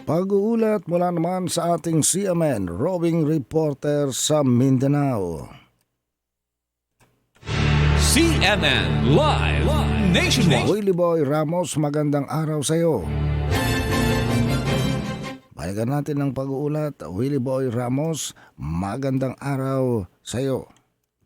Pag-uulat mula naman sa ating CMN roving reporter sa Mindanao. CNN Live Nationwide. Willie Boy Ramos, magandang araw sa iyo. Balikan natin ang pag-uulat. Willie Boy Ramos, magandang araw sa iyo.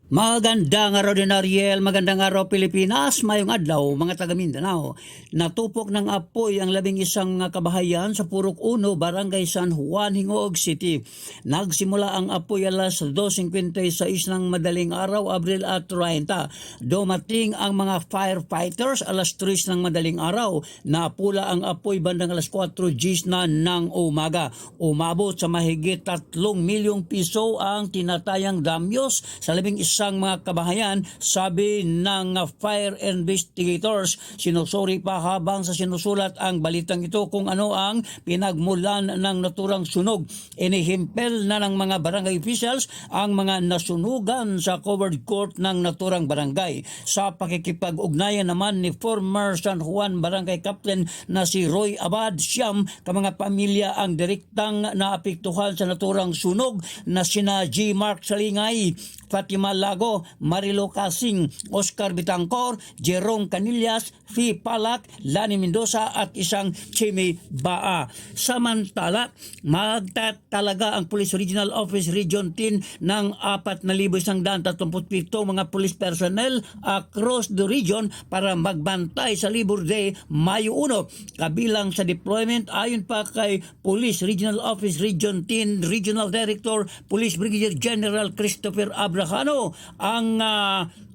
Magandang araw din Ariel, magandang araw Pilipinas, mayong adlaw mga taga Mindanao. Natupok ng apoy ang 11 kabahayan sa Purok 1, Barangay San Juan, Hingoog City. Nagsimula ang apoy alas 2:56 ng madaling araw, Abril at 30. Dumating ang mga firefighters alas 3 ng madaling araw. Napula ang apoy bandang alas 4 Gs na ng umaga. Umabot sa mahigit 3 milyong piso ang tinatayang damyos sa 11 mga kabahayan, sabi ng fire investigators. Sinusuri pa habang sa sinusulat ang balitang ito kung ano ang pinagmulan ng naturang sunog. Inihimpel na ng mga barangay officials ang mga nasunugan sa covered court ng naturang barangay. Sa pakikipag-ugnayan naman ni former San Juan Barangay Captain na si Roy Abad, siyam ka mga pamilya ang direktang naapektuhan sa naturang sunog na sina G. Mark Salingay, Fatima Lago, Marilo Casing, Oscar Bitangcor, Jerome Canillas, Fi Palak, Lani Mendoza at isang Chimi Baa. Samantala, magtatalaga ang Police Regional Office Region 10 ng 4,137 mga police personnel across the region para magbantay sa Labor Day, Mayo 1. Kabilang sa deployment ayon pa kay Police Regional Office Region 10 Regional Director Police Brigadier General Christopher Abrahano, ang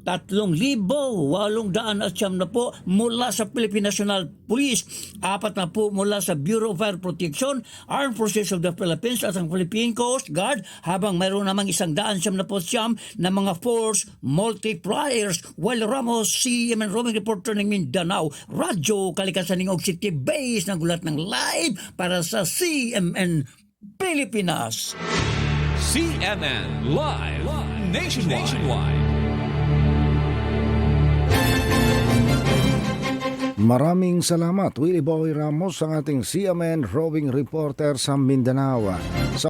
3,800 po mula sa Philippine National Police, 4 po mula sa Bureau of Fire Protection, Armed Forces of the Philippines at ang Philippine Coast Guard, habang mayroon namang 179 na mga force multipliers. While Ramos, CMN Roaming Reporter ng Mindanao, Radyo Kalikasan ng Og City Base, ng gulat ng live para sa CMN Pilipinas. CNN Live Nationwide. Maraming salamat, Willie Boy Ramos, ang ating CMN roving reporter sa Mindanao.